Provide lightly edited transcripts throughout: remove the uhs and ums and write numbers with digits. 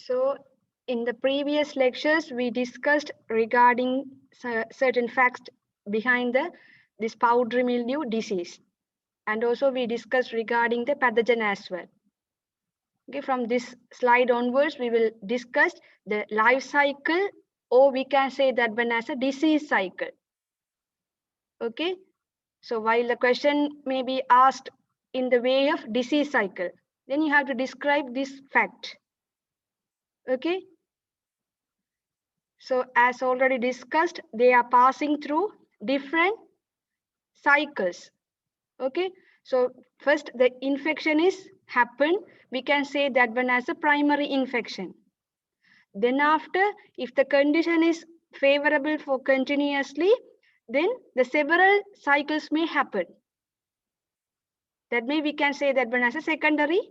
So in the previous lectures, we discussed regarding certain facts behind this powdery mildew disease. And also we discussed regarding the pathogen as well. Okay, from this slide onwards, we will discuss the life cycle, or we can say that one as a disease cycle. Okay, so while the question may be asked in the way of disease cycle, then you have to describe this fact. Okay, so as already discussed, they are passing through different cycles. Okay, so first the infection is happen, we can say that one as a primary infection. Then after, if the condition is favorable for continuously, then the several cycles may happen. That may we can say that one as a secondary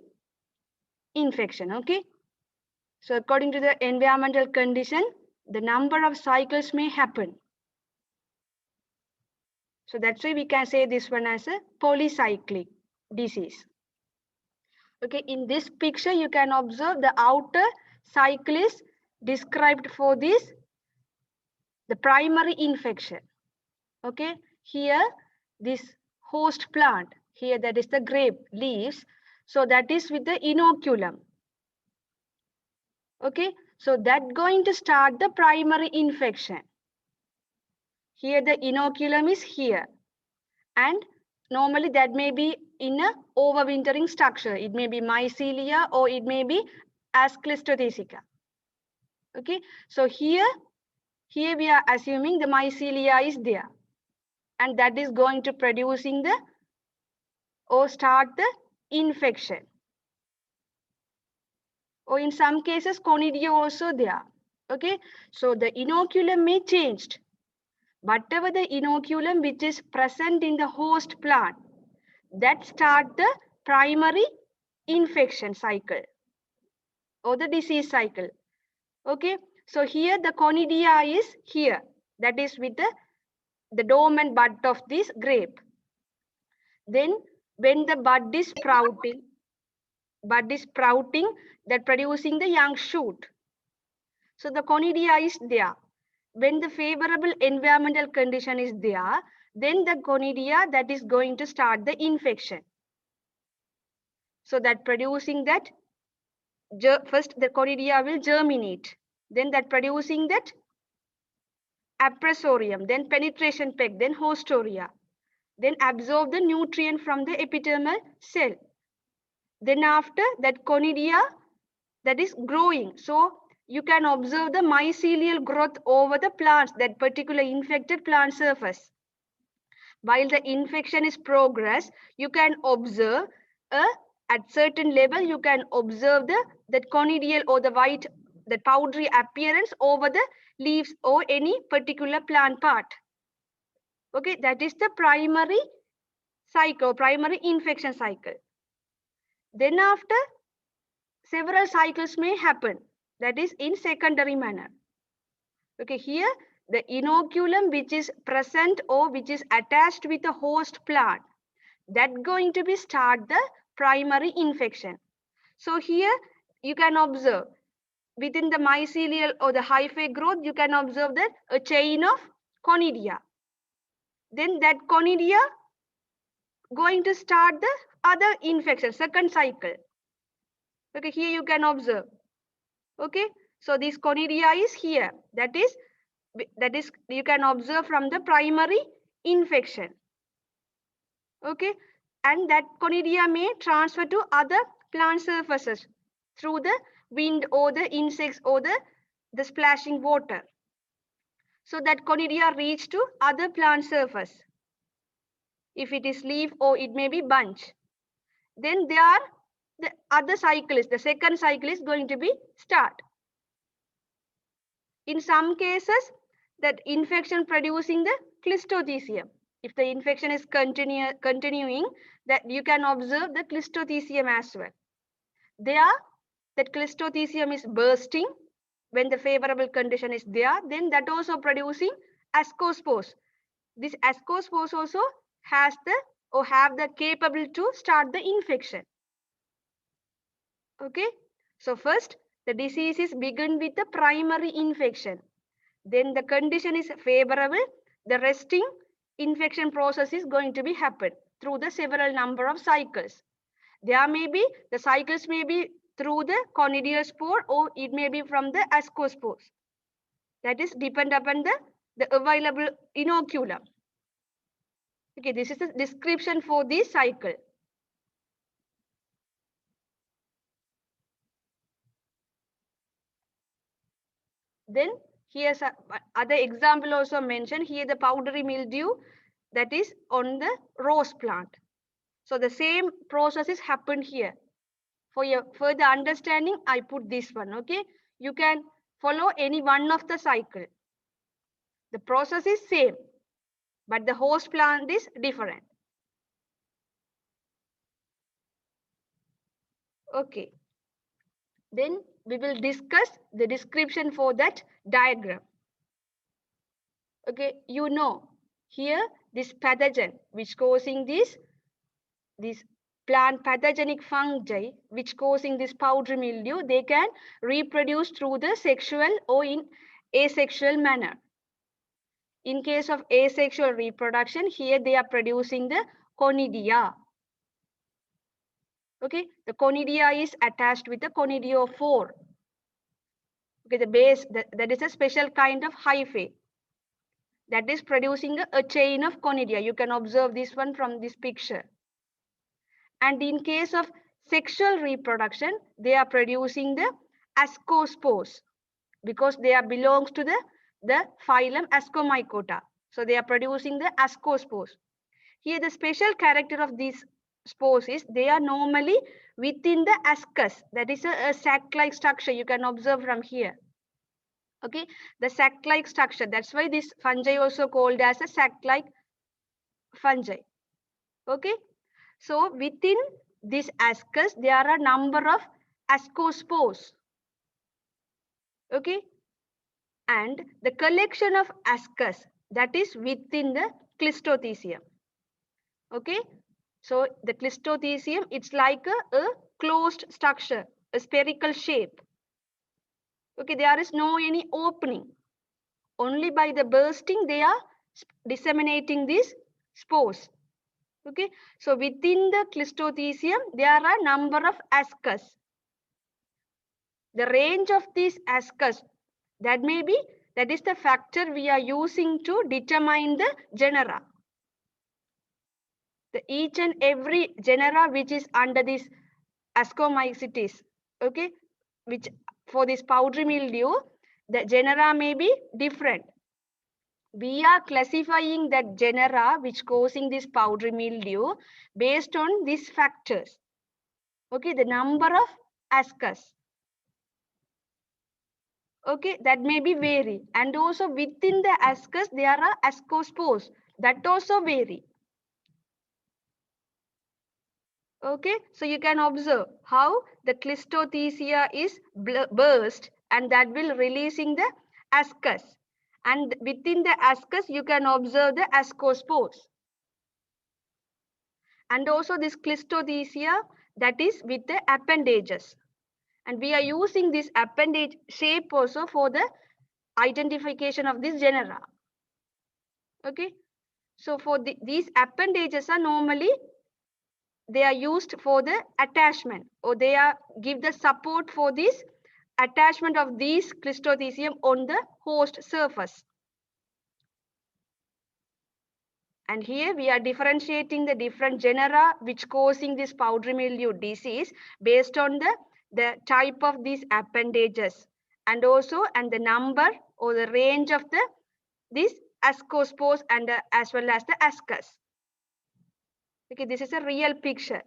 infection. Okay, so according to the environmental condition, the number of cycles may happen. So that's why we can say this one as a polycyclic disease. Okay, in this picture, you can observe the outer cycle is described for this, the primary infection. Okay, here this host plant, here that is the grape leaves. So that is with the inoculum. Okay, so that going to start the primary infection. Here the inoculum is here, and normally that may be in a overwintering structure. It may be mycelia or it may be Asclestotheca. Okay, so here we are assuming the mycelia is there, and that is going to producing the or start the infection. Or in some cases conidia also there. Okay, so the inoculum may changed. Whatever the inoculum which is present in the host plant, that start the primary infection cycle or the disease cycle. Okay, so here the conidia is here, that is with the dormant bud of this grape. Then when the bud is sprouting, that producing the young shoot. So the conidia is there. When the favorable environmental condition is there, then the conidia that is going to start the infection. So that producing that, first the conidia will germinate, then that producing that appressorium, then penetration peg, then hostoria, then absorb the nutrient from the epidermal cell. Then after that conidia that is growing. So you can observe the mycelial growth over the plants, that particular infected plant surface. While the infection is progress, you can observe at certain level, you can observe that conidial or the white, the powdery appearance over the leaves or any particular plant part. Okay, that is the primary cycle, primary infection cycle. Then after, several cycles may happen, that is in secondary manner. Okay, here the inoculum which is present or which is attached with the host plant, that going to be start the primary infection. So here you can observe within the mycelial or the hyphae growth, you can observe that a chain of conidia. Then that conidia going to start the other infection, second cycle. Okay, here you can observe. Okay, so this conidia is here. That is you can observe from the primary infection. Okay, and that conidia may transfer to other plant surfaces through the wind or the insects or the splashing water. So that conidia reach to other plant surface. If it is leaf or it may be bunch. Then there are the other cycle is, the second cycle is going to be start. In some cases, that infection producing the Cleistothecium. If the infection is continuing, that you can observe the Cleistothecium as well. There, that Cleistothecium is bursting when the favorable condition is there. Then that also producing ascospores. This ascospores also has the or have the capable to start the infection. Okay, so first the disease is begin with the primary infection. Then the condition is favorable. The resting infection process is going to be happen through the several number of cycles. There may be, the cycles may be through the conidiospore or it may be from the ascospores. That is depend upon the available inoculum. Okay, this is the description for this cycle. Then here's other example also mentioned here, the powdery mildew that is on the rose plant. So the same process is happened here. For your further understanding, I put this one. Okay, you can follow any one of the cycle. The process is same, but the host plant is different. Okay, then we will discuss the description for that diagram. Okay, you know here this pathogen which causing this plant pathogenic fungi which causing this powdery mildew, they can reproduce through the sexual or in asexual manner. In case of asexual reproduction, here they are producing the conidia. Okay, the conidia is attached with the conidiophore. Okay, the base, that is a special kind of hyphae that is producing a chain of conidia. You can observe this one from this picture. And in case of sexual reproduction, they are producing the ascospores because they are belongs to the phylum Ascomycota. So they are producing the ascospores. Here the special character of these spores is they are normally within the ascus. That is a sac-like structure you can observe from here. Okay, the sac-like structure. That's why this fungi also called as a sac-like fungi. Okay, so within this ascus there are a number of ascospores. Okay, and the collection of ascus that is within the Cleistothecium. Okay, so the Cleistothecium, it's like a closed structure, a spherical shape. Okay, there is no any opening. Only by the bursting they are disseminating these spores. Okay, so within the Cleistothecium there are a number of ascus. The range of these ascus, that is the factor we are using to determine the genera. The each and every genera which is under this Ascomycetes, okay, which for this powdery mildew, the genera may be different. We are classifying that genera which causing this powdery mildew based on these factors. Okay, the number of ascus. Okay, that may be vary, and also within the ascus there are ascospores that also vary. Okay, so you can observe how the Cleistothecia is burst and that will releasing the ascus, and within the ascus you can observe the ascospores, and also this Cleistothecia that is with the appendages, and we are using this appendage shape also for the identification of this genera. Okay, so for these appendages are normally they are used for the attachment, or they are give the support for this attachment of these Cleistothecium on the host surface. And here we are differentiating the different genera which causing this powdery mildew disease based on the type of these appendages, and also and the number or the range of these ascospores and as well as the ascus. Okay, this is a real picture.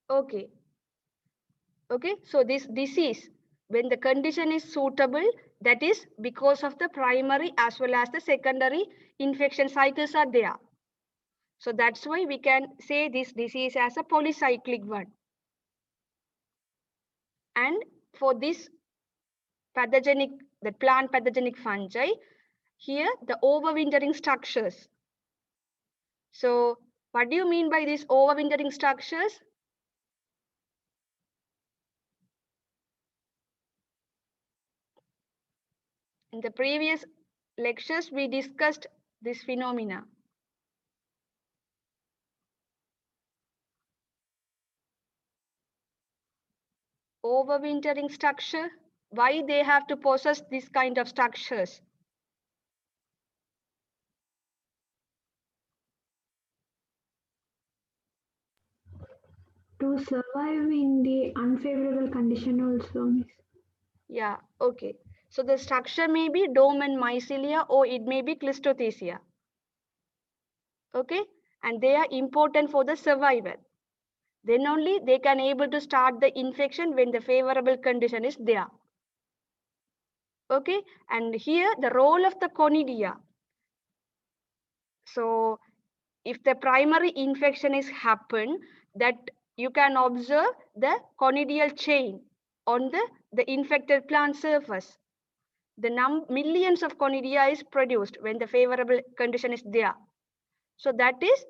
Okay. Okay, so this disease, when the condition is suitable, that is because of the primary as well as the secondary infection cycles are there. So that's why we can say this disease as a polycyclic one. And for this pathogenic, the plant pathogenic fungi, here the overwintering structures. So what do you mean by these overwintering structures? In the previous lectures, we discussed this phenomena. Overwintering structure, why they have to possess this kind of structures? To survive in the unfavorable condition also, miss. Yeah, okay. So the structure may be dome and mycelia, or it may be clistothesia. Okay, and they are important for the survival. Then only they can able to start the infection when the favorable condition is there. Okay, and here the role of the conidia. So if the primary infection is happen, that you can observe the conidial chain on the infected plant surface. The millions of conidia is produced when the favorable condition is there. So that is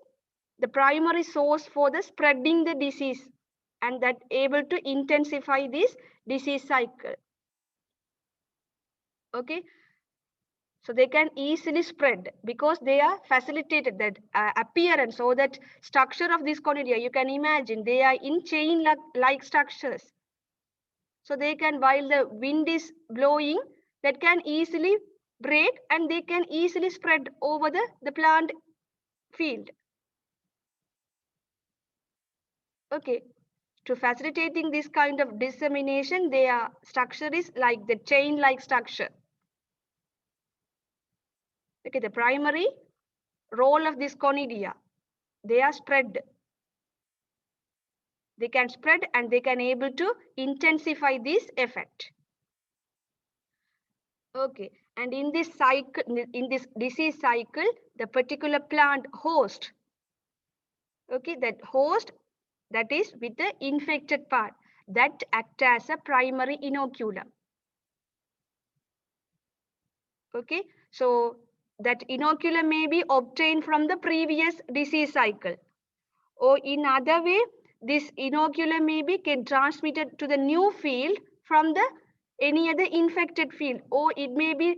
the primary source for the spreading the disease, and that able to intensify this disease cycle. Okay, so they can easily spread because they are facilitated that appearance or that structure of this conidia. You can imagine they are in chain like structures. So they can, while the wind is blowing, that can easily break and they can easily spread over the plant field. Okay, to facilitating this kind of dissemination, their structure is like the chain like structure. Okay, the primary role of this conidia, they are spread. They can spread and they can able to intensify this effect. Okay, and in this cycle, in this disease cycle, the particular plant host, okay, that host that is with the infected part, that act as a primary inoculum. Okay, so that inoculum may be obtained from the previous disease cycle, or in other way, this inoculum may be get transmitted to the new field from the any other infected field, or it may be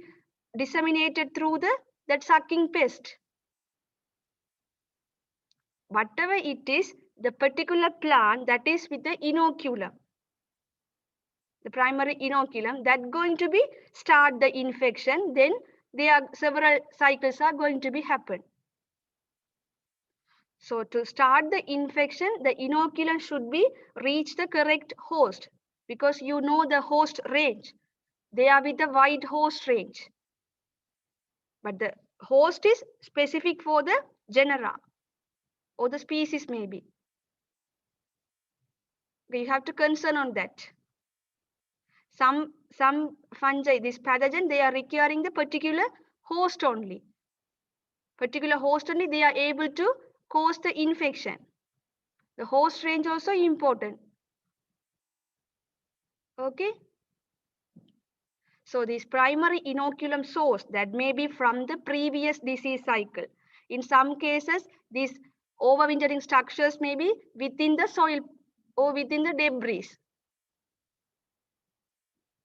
disseminated through that sucking pest. Whatever it is, the particular plant that is with the inoculum, the primary inoculum, that going to be start the infection, then there are several cycles are going to be happen. So to start the infection, the inoculum should be reach the correct host, because you know the host range. They are with the wide host range. But the host is specific for the genera or the species maybe. We have to concern on that. Some fungi, this pathogen, they are requiring the particular host only. Particular host only, they are able to cause the infection. The host range also important. Okay. So this primary inoculum source that may be from the previous disease cycle. In some cases, these overwintering structures may be within the soil or within the debris.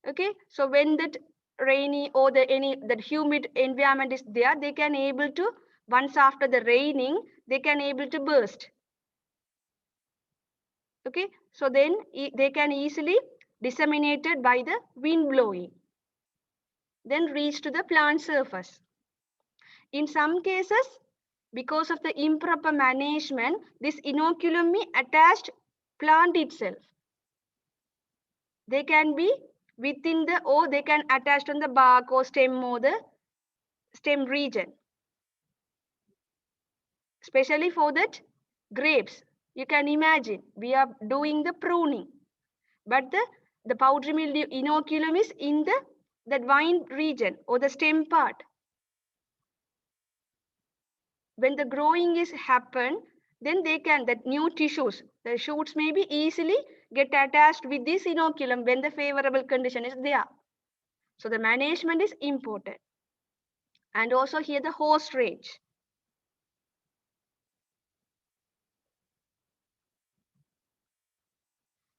Okay, so when that rainy or that humid environment is there, they can able to, once after the raining, they can able to burst. Okay, so then they can easily disseminated by the wind blowing, then reach to the plant surface. In some cases, because of the improper management, this inoculum may attached plant itself. They can be within the, or they can attach on the bark or stem or the stem region. Especially for that grapes, you can imagine we are doing the pruning, but the powdery mildew inoculum is in that vine region or the stem part. When the growing is happen, then they can, that new tissues, the shoots may be easily get attached with this inoculum when the favorable condition is there. So the management is important. And also here the host range.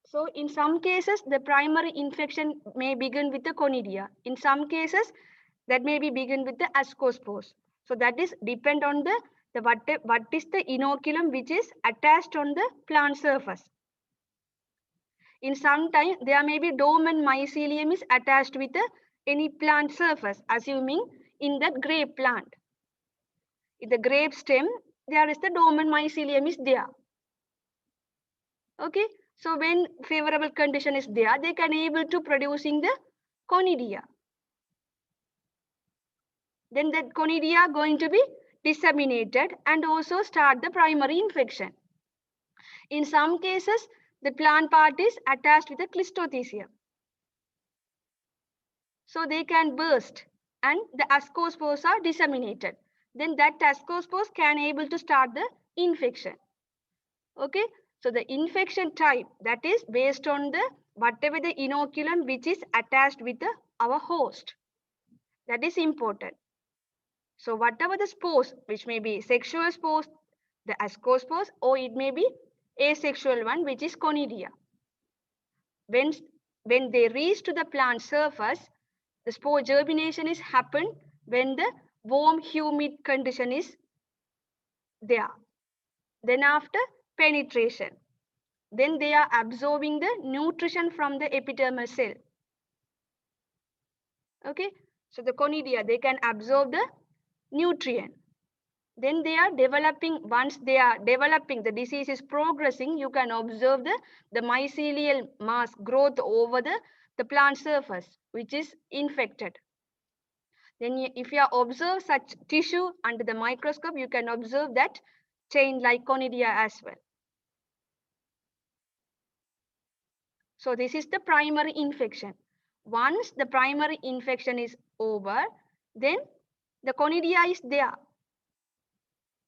So in some cases, the primary infection may begin with the conidia. In some cases, That may be begin with the ascospores. So that is depend on the what is the inoculum which is attached on the plant surface. In some time, there may be dormant mycelium is attached with any plant surface, assuming in that grape plant. In the grape stem, there is the dormant mycelium is there. Okay, so when favorable condition is there, they can able to producing the conidia. Then that conidia going to be disseminated and also start the primary infection. In some cases, the plant part is attached with the Clistothecium. So they can burst and the ascospores are disseminated. Then that ascospores can able to start the infection. Okay, so the infection type, that is based on the whatever the inoculum which is attached with our host. That is important. So whatever the spores, which may be sexual spores, the ascospores, or it may be asexual one, which is conidia. When they reach to the plant surface, the spore germination is happen when the warm humid condition is there. Then after penetration, then they are absorbing the nutrition from the epidermal cell. Okay, so the conidia, they can absorb the nutrient. Then they are developing, once they are developing, the disease is progressing, you can observe the mycelial mass growth over the plant surface, which is infected. Then if you observe such tissue under the microscope, you can observe that chain like conidia as well. So this is the primary infection. Once the primary infection is over, then the conidia is there.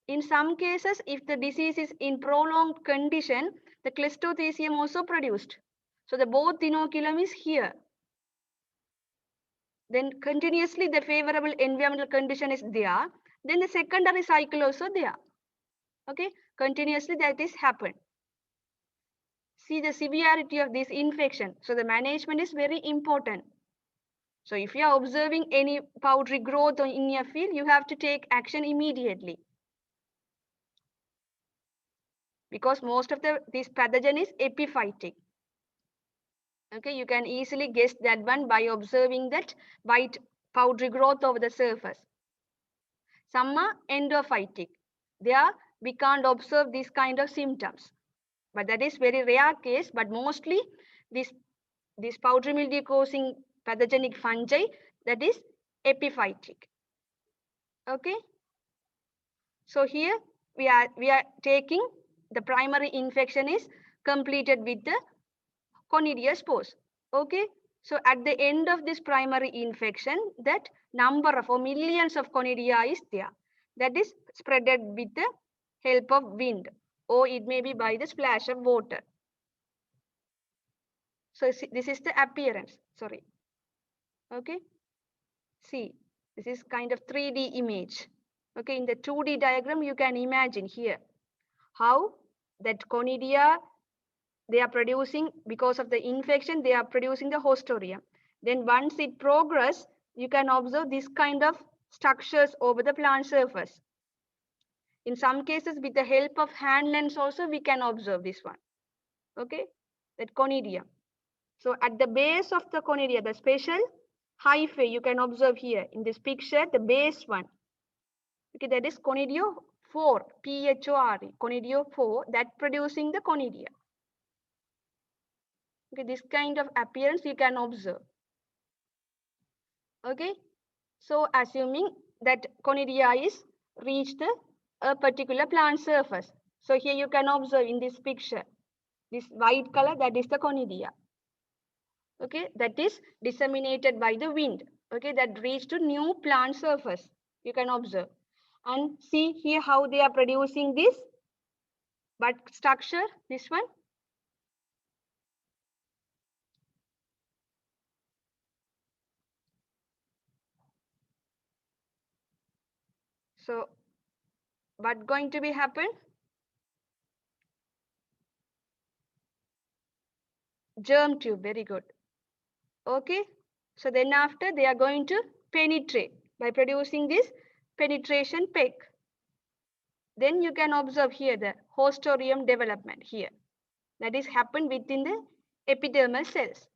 In some cases, if the disease is in prolonged condition, the Clistothecium also produced. So the both inoculum is here. Then continuously the favorable environmental condition is there. Then the secondary cycle also there. Okay, continuously that is happened. See the severity of this infection. So the management is very important. So if you are observing any powdery growth in your field, you have to take action immediately. Because most of this pathogen is epiphytic. Okay, you can easily guess that one by observing that white powdery growth over the surface. Some are endophytic. We can't observe these kind of symptoms. But that is very rare case. But mostly this powdery mildew causing pathogenic fungi, that is epiphytic. Okay. So here we are taking the primary infection is completed with the conidia spores. Okay. So at the end of this primary infection, that number of or millions of conidia is there. That is spreaded with the help of wind, or it may be by the splash of water. So this is the appearance. Sorry. Okay. See, this is kind of 3D image. Okay, in the 2D diagram, you can imagine here how that conidia, they are producing, because of the infection, they are producing the hostorium. Then once it progresses, you can observe this kind of structures over the plant surface. In some cases, with the help of hand lens also, we can observe this one. Okay, that conidia. So at the base of the conidia, the special hyphae you can observe here in this picture, the base one. Okay, that is conidiophore, P-H-O-R-E, conidiophore, that producing the conidia. Okay, this kind of appearance you can observe. Okay, so assuming that conidia is reached a particular plant surface. So here you can observe in this picture, this white color, that is the conidia. Okay, that is disseminated by the wind. Okay, that reached to new plant surface. You can observe. And see here how they are producing this bud structure, this one. So what going to be happen? Germ tube, very good. Okay, so then after they are going to penetrate by producing this penetration peg. Then you can observe here the hostorium development here. That is happened within the epidermal cells.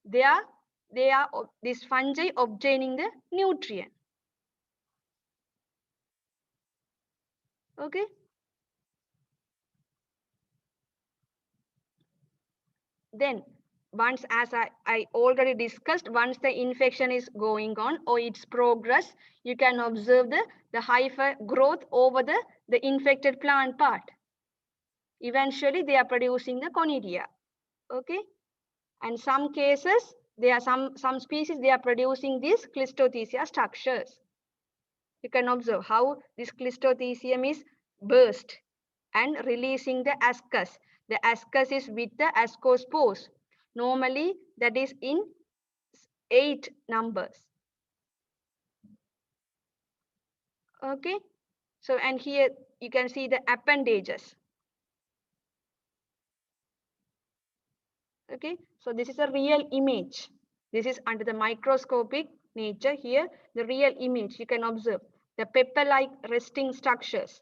They are these fungi obtaining the nutrient. Okay. Then once, as I already discussed, once the infection is going on or its progress, you can observe the hyphae growth over the infected plant part. Eventually, they are producing the conidia. Okay. And some cases, there are some species, they are producing these Clistothecia structures. You can observe how this Clistothecium is burst and releasing the ascus. The ascus is with the ascospores. Normally, that is in 8 numbers. Okay. So, and here you can see the appendages. Okay. So, this is a real image. This is under the microscopic nature. Here, the real image you can observe the pepper-like resting structures.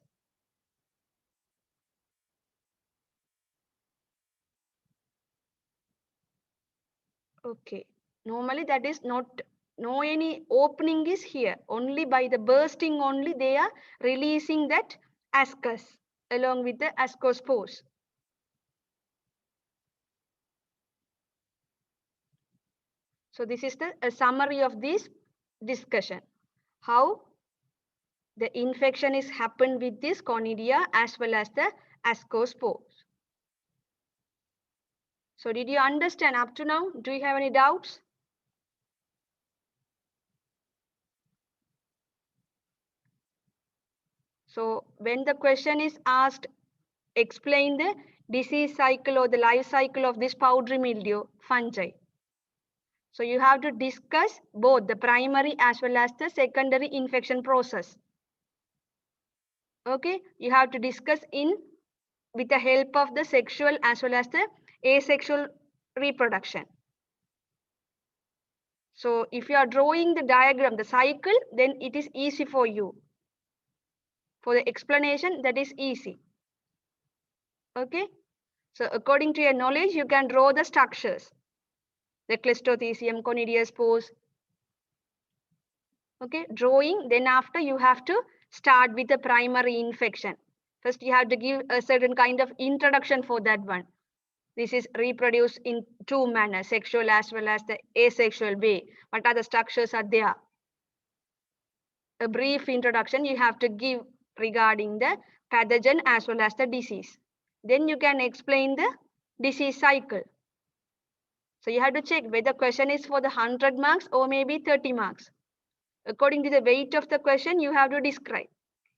Okay. Normally that is not, no any opening is here. Only by the bursting only they are releasing that ascus along with the ascospores. So this is a summary of this discussion. How the infection is happened with this conidia as well as the ascospores. So did you understand up to now? Do you have any doubts? So when the question is asked, explain the disease cycle or the life cycle of this powdery mildew fungi. So you have to discuss both the primary as well as the secondary infection process. Okay, you have to discuss with the help of the sexual as well as the asexual reproduction. So if you are drawing the diagram, the cycle, then it is easy for you. For the explanation, that is easy. Okay. So according to your knowledge, you can draw the structures. The Clistothecium, conidia spores. Okay, drawing. Then after you have to start with the primary infection. First you have to give a certain kind of introduction for that one. This is reproduced in 2 manners, sexual as well as the asexual way. What other structures are there? A brief introduction you have to give regarding the pathogen as well as the disease. Then you can explain the disease cycle. So you have to check whether question is for the 100 marks or maybe 30 marks. According to the weight of the question, you have to describe.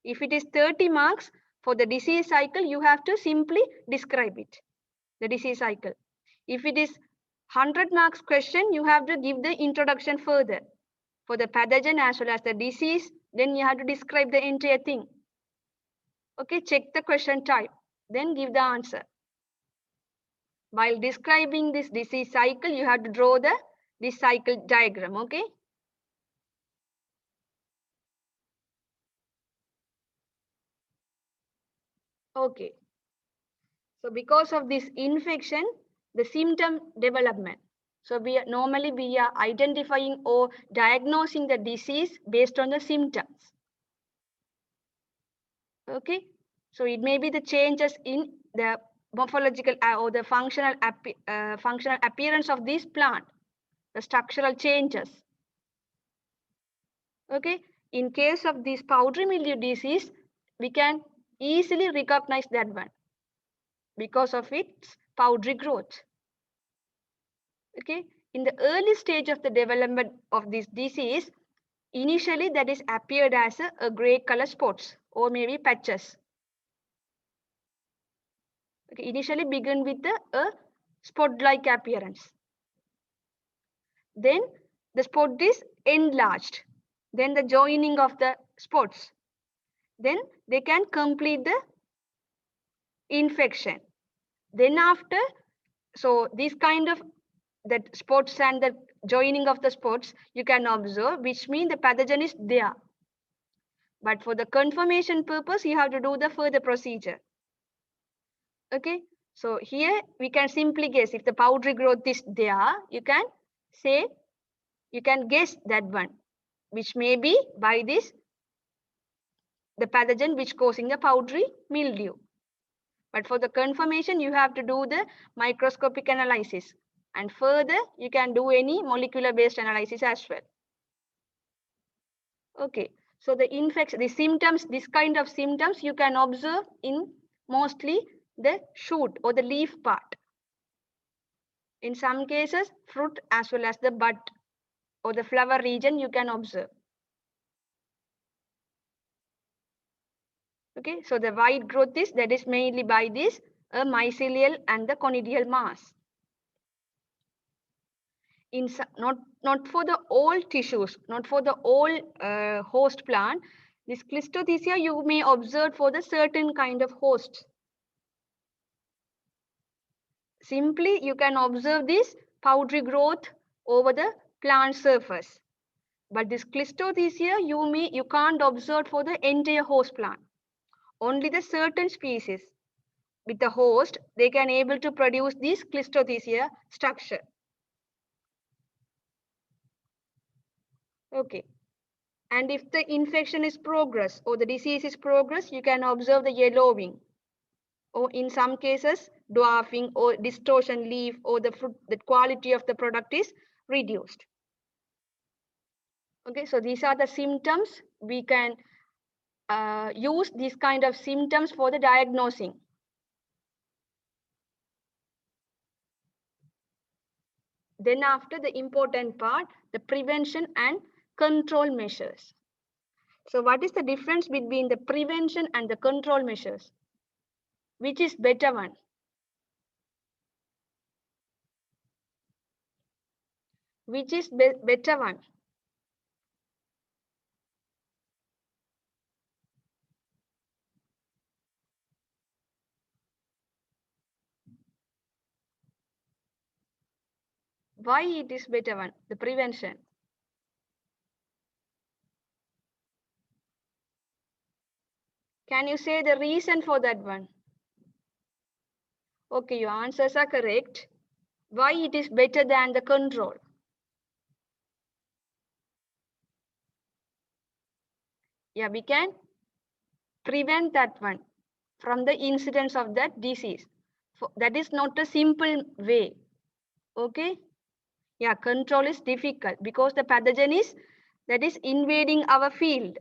If it is 30 marks for the disease cycle, you have to simply describe it, the disease cycle. If it is 100 marks question, you have to give the introduction further. For the pathogen as well as the disease, then you have to describe the entire thing. Okay, check the question type, then give the answer. While describing this disease cycle, you have to draw this cycle diagram, okay? Okay. So because of this infection, the symptom development. So normally we are identifying or diagnosing the disease based on the symptoms. Okay. So it may be the changes in the morphological or the functional appearance of this plant, the structural changes. Okay. In case of this powdery mildew disease, we can easily recognize that one because of its powdery growth. Okay. In the early stage of the development of this disease, initially that is appeared as a gray color spots or maybe patches. Okay. Initially begin with a spot-like appearance. Then the spot is enlarged. Then the joining of the spots. Then they can complete the infection. Then after, so this kind of that spots and joining of the spots, you can observe, which means the pathogen is there. But for the confirmation purpose, you have to do the further procedure. Okay, so here we can simply guess if the powdery growth is there, you can say, you can guess that one, which may be by this, the pathogen which causing the powdery mildew. But for the confirmation, you have to do the microscopic analysis. And further, you can do any molecular based analysis as well. Okay, so the infection, the symptoms, this kind of symptoms you can observe in mostly the shoot or the leaf part. In some cases, fruit as well as the bud or the flower region you can observe. Okay, so the white growth is, that is mainly by this mycelial and the conidial mass. In not for the all tissues, not for the all host plant, this Clistothecia you may observe for the certain kind of hosts. Simply you can observe this powdery growth over the plant surface. But this Clistothecia you can't observe for the entire host plant. Only the certain species with the host, they can able to produce this Clistothecia structure. Okay. And if the infection is progress or the disease is progress, you can observe the yellowing, or in some cases dwarfing or distortion leaf, or the fruit, the quality of the product is reduced. Okay, so these are the symptoms. We can use these kind of symptoms for the diagnosing. Then after, the important part, the prevention and control measures. So what is the difference between the prevention and the control measures? Which is better one? Which is better one? Why it is better one? The prevention. Can you say the reason for that one? Okay, your answers are correct. Why it is better than the control? Yeah, we can prevent that one from the incidence of that disease. That is not a simple way. Okay. Yeah, control is difficult because the pathogen is that is invading our field.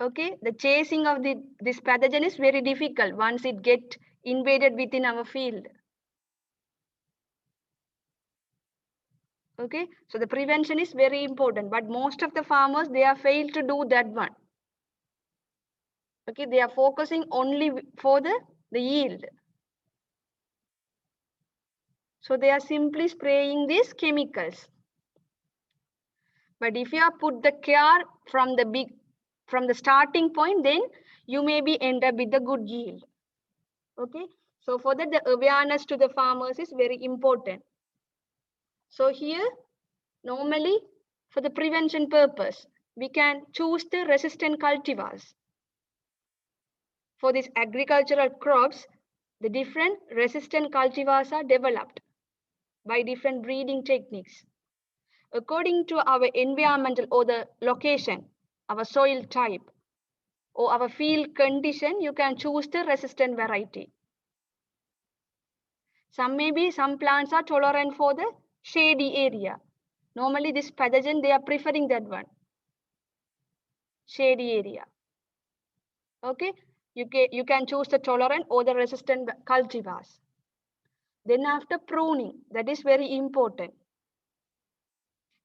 Okay, the chasing of this pathogen is very difficult once it get invaded within our field. Okay, so the prevention is very important, but most of the farmers, they are failed to do that one. Okay, they are focusing only for the yield. So they are simply spraying these chemicals. But if you have put the care from the starting point, then you may be end up with the good yield. Okay, so for that, the awareness to the farmers is very important. So here, normally for the prevention purpose, we can choose the resistant cultivars. For these agricultural crops, the different resistant cultivars are developed by different breeding techniques. According to our environmental or the location, our soil type, or our field condition, you can choose the resistant variety. Some plants are tolerant for the shady area. Normally this pathogen, they are preferring that one, shady area. Okay, you can choose the tolerant or the resistant cultivars. Then after pruning, that is very important.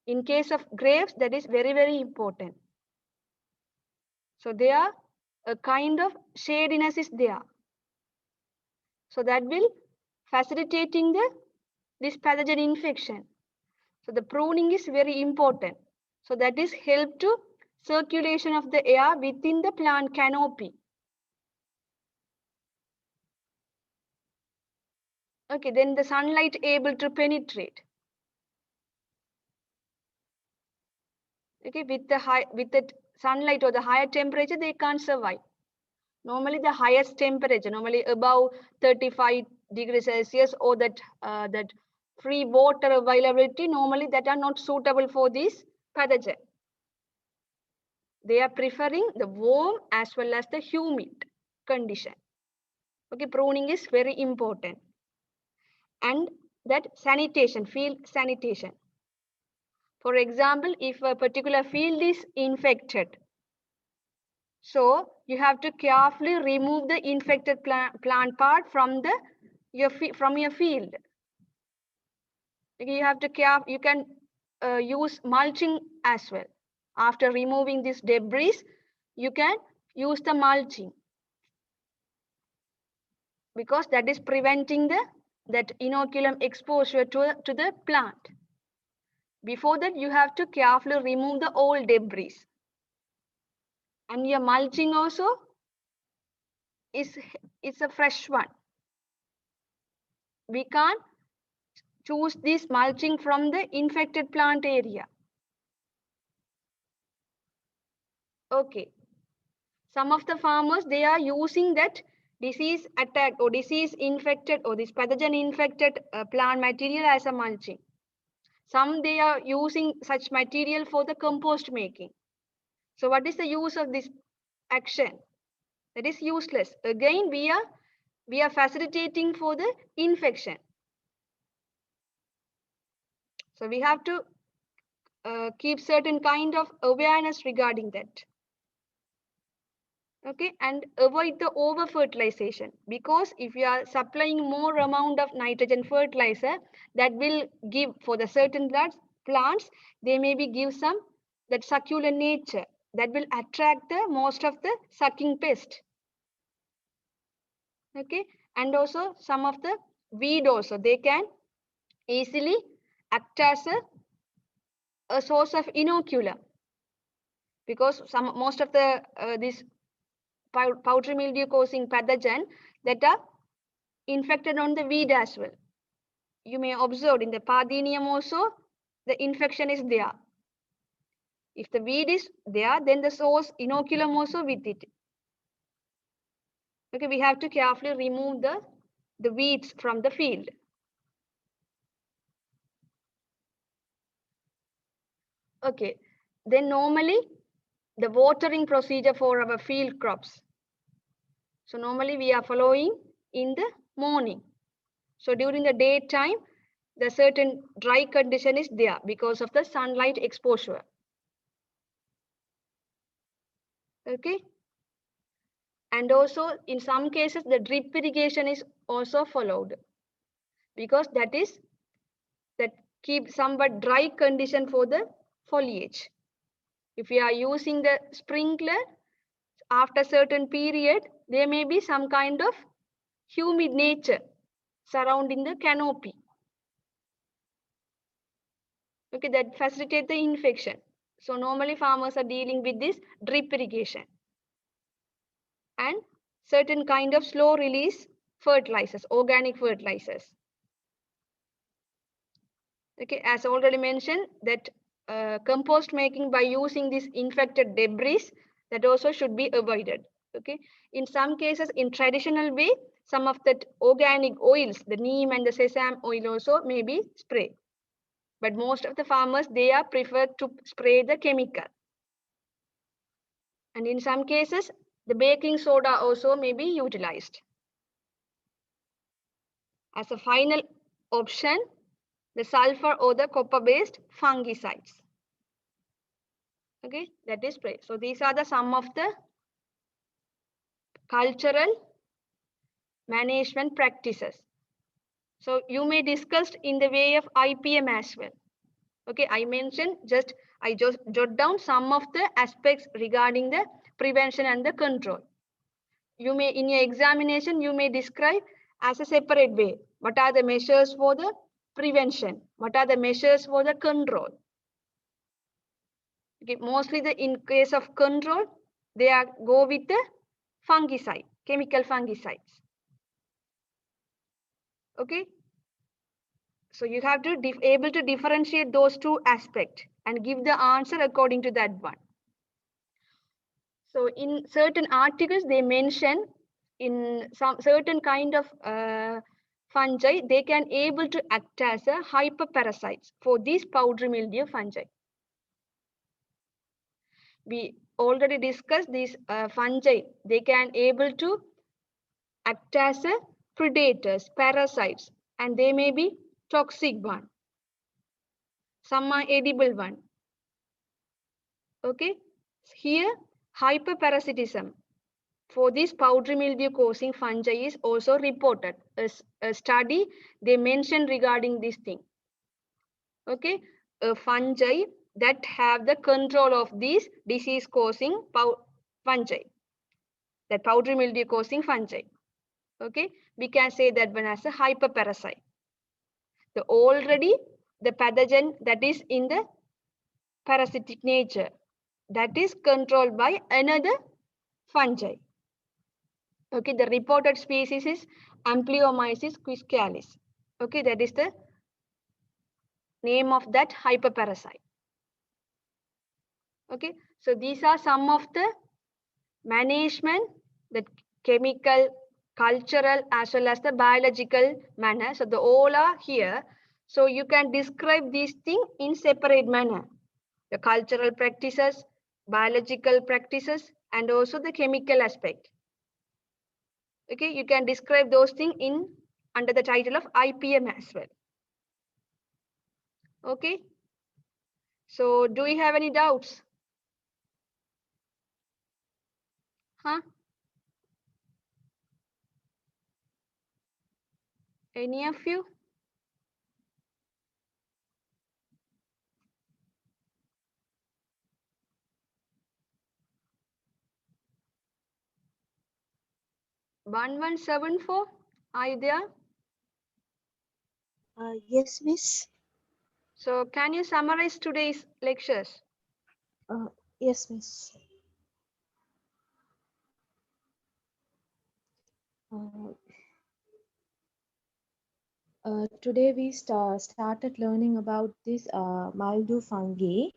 In case of grapes, that is very, very important. So there a kind of shadiness is there. So that will facilitating this pathogen infection. So the pruning is very important. So that is help to circulation of the air within the plant canopy. Okay, then the sunlight able to penetrate. Okay, with the sunlight or the higher temperature, they can't survive. Normally, the highest temperature, normally above 35 degrees Celsius, or that free water availability, normally that are not suitable for this pathogen. They are preferring the warm as well as the humid condition. Okay, pruning is very important. And that sanitation, field sanitation. For example, if a particular field is infected, so you have to carefully remove the infected plant part from your field. You have to you can use mulching as well. After removing this debris, you can use the mulching, because that is preventing that inoculum exposure to the plant. Before that, you have to carefully remove the old debris. And your mulching also it's a fresh one. We can't choose this mulching from the infected plant area. Okay. Some of the farmers, they are using that disease attacked or disease infected or this pathogen infected plant material as a mulching. Some, they are using such material for the compost making. So what is the use of this action? That is useless. Again, we are facilitating for the infection. So we have to keep certain kind of awareness regarding that. Okay, and avoid the over fertilization, because if you are supplying more amount of nitrogen fertilizer, that will give for the certain plants, they maybe give some that succulent nature that will attract the most of the sucking pest. Okay, and also some of the weed also, they can easily act as a source of inoculum, because most of the this powdery mildew causing pathogen that are infected on the weed as well. You may observe in the Parthenium also, the infection is there. If the weed is there, then the source inoculum also with it. Okay, we have to carefully remove the weeds from the field. Okay, then normally the watering procedure for our field crops. So normally we are following in the morning. So during the daytime, the certain dry condition is there because of the sunlight exposure. Okay. And also in some cases, the drip irrigation is also followed, because that keeps somewhat dry condition for the foliage. If we are using the sprinkler, after certain period, there may be some kind of humid nature surrounding the canopy. Okay, that facilitates the infection. So normally farmers are dealing with this drip irrigation and certain kind of slow release fertilizers, organic fertilizers. Okay, as already mentioned, that compost making by using this infected debris, that also should be avoided. Okay, in some cases, in traditional way, some of that organic oils, the neem and the sesame oil also may be sprayed. But most of the farmers, they are preferred to spray the chemical. And in some cases, the baking soda also may be utilized. As a final option, the sulfur or the copper-based fungicides. Okay, that is spray. So these are some of the cultural management practices. So you may discuss in the way of IPM as well. Okay, I just jot down some of the aspects regarding the prevention and the control. You may, in your examination, you may describe as a separate way. What are the measures for the prevention? What are the measures for the control? Okay, mostly in case of control, they go with the fungicide, chemical fungicides. Okay. So you have to able to differentiate those two aspects and give the answer according to that one. So in certain articles, they mention in some certain kind of fungi, they can able to act as a hyperparasites for these powdery mildew fungi. We already discussed these fungi. They can able to act as a predators, parasites, and they may be toxic one. Some are edible one. Okay, here hyperparasitism for this powdery mildew causing fungi is also reported. A study they mentioned regarding this thing. Okay, a fungi that have the control of these disease causing fungi, that powdery mildew causing fungi. Okay, we can say that one as a hyperparasite. Already the pathogen that is in the parasitic nature, that is controlled by another fungi. Okay, the reported species is Ampleomyces quiscalis. Okay, that is the name of that hyperparasite. Okay, so these are some of the management, the chemical, cultural, as well as the biological manner. So the all are here. So you can describe these things in separate manner. The cultural practices, biological practices, and also the chemical aspect. Okay, you can describe those things in under the title of IPM as well. Okay, so do you have any doubts? Huh? Any of you? One 1174, are you there? Yes, Miss. So can you summarize today's lectures? Yes, Miss. Today we started learning about this mildew fungi.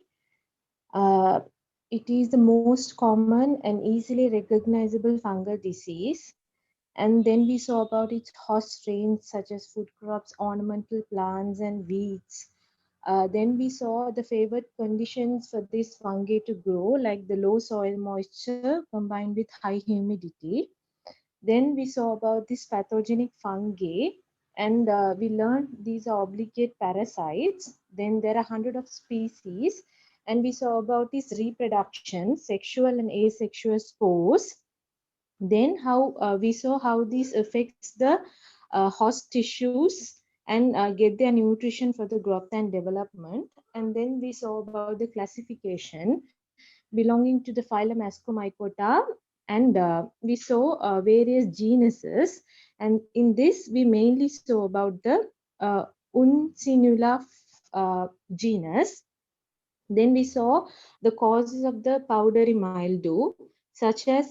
It is the most common and easily recognizable fungal disease. And then we saw about its host strains such as food crops, ornamental plants, and weeds. Then we saw the favored conditions for this fungi to grow, like the low soil moisture combined with high humidity. Then we saw about this pathogenic fungi, and we learned these are obligate parasites. Then there are 100 of species, and we saw about this reproduction, sexual and asexual spores. Then how we saw how this affects the host tissues and get their nutrition for the growth and development. And then we saw about the classification belonging to the phylum Ascomycota, and we saw various genuses. And in this, we mainly saw about the Uncinula genus. Then we saw the causes of the powdery mildew, such as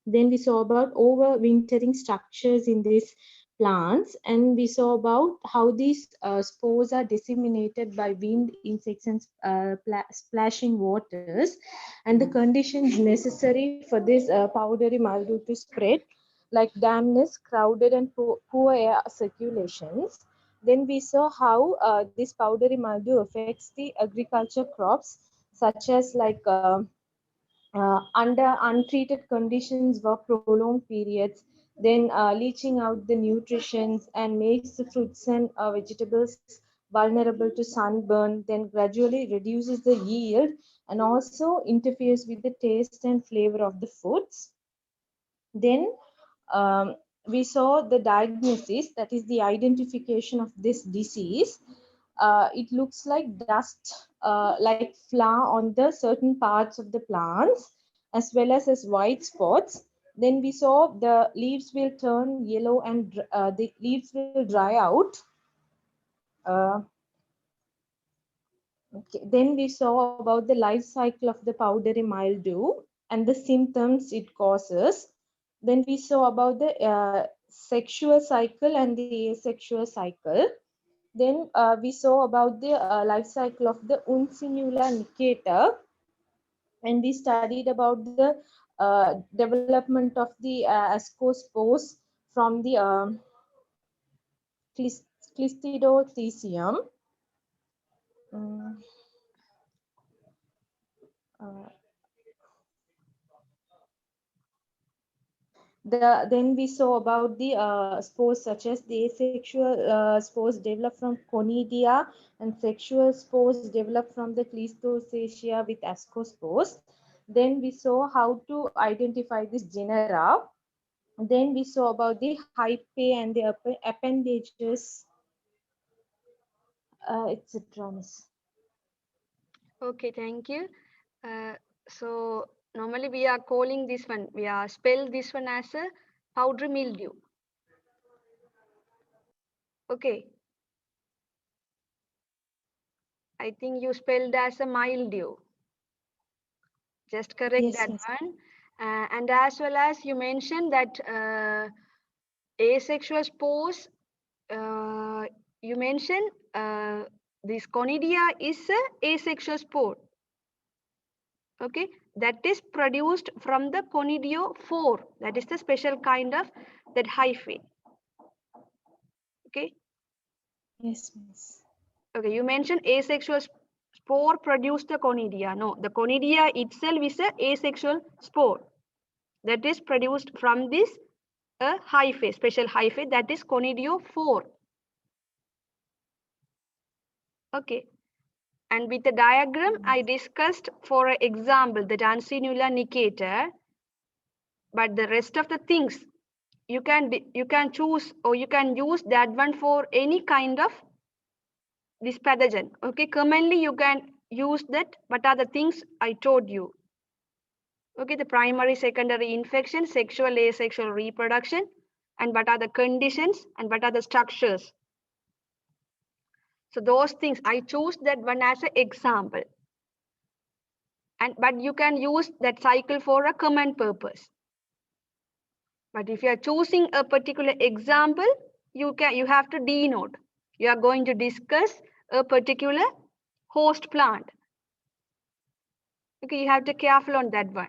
then we saw about overwintering structures in these plants, and we saw about how these spores are disseminated by wind, insects, and splashing waters, and the conditions necessary for this powdery mildew to spread, like dampness, crowded, and poor air circulations. Then we saw how this powdery mildew affects the agriculture crops, such as like under untreated conditions for prolonged periods, then leaching out the nutrients and makes the fruits and vegetables vulnerable to sunburn, then gradually reduces the yield and also interferes with the taste and flavor of the foods. Then we saw the diagnosis, that is the identification of this disease. It looks like dust, like flour on the certain parts of the plants, as well as white spots. Then we saw the leaves will turn yellow and the leaves will dry out. Okay. Then we saw about the life cycle of the powdery mildew and the symptoms it causes. Then we saw about the sexual cycle and the asexual cycle. Then we saw about the life cycle of the Uncinula nicator, and we studied about the development of the ascospores from the Clistidothecium. Uh, then we saw about the spores such as the asexual spores developed from Conidia and sexual spores developed from the Cleistocacea with ascospores. Then we saw how to identify this genera. Then we saw about the hyphae and the appendages, etc. Okay, thank you. So normally we are calling this one, we are spell this one as a powdery mildew. Okay. I think you spelled as a mildew. Just correct Yes, that yes. one. And as well as you mentioned that asexual spores, you mentioned this conidia is a asexual spore. Okay, that is produced from the conidiophore. That is the special kind of that hyphae. Okay. Yes, miss. Okay, you mentioned asexual spore produce the conidia. No, the conidia itself is a asexual spore that is produced from this hyphae, special hyphae, that is conidiophore. Okay. And with the diagram, I discussed for an example the Uncinula nicator, but the rest of the things you can choose or you can use that one for any kind of this pathogen. Okay, commonly you can use that. What are the things I told you? Okay, the primary, secondary infection, sexual, asexual reproduction, and what are the conditions and what are the structures. So those things I choose that one as an example. But you can use that cycle for a common purpose. But if you are choosing a particular example, you have to denote. You are going to discuss a particular host plant. Okay, you have to be careful on that one.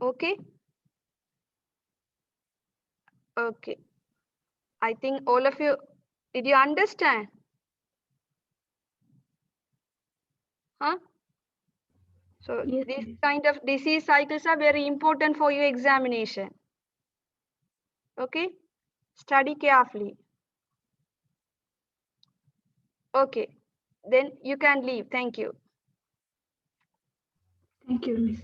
Okay. Okay. I think all of you, did you understand? Huh? So Yes, these miss. kind of disease cycles are very important for your examination. Okay. Study carefully. Okay. Then you can leave. Thank you. Thank you, miss.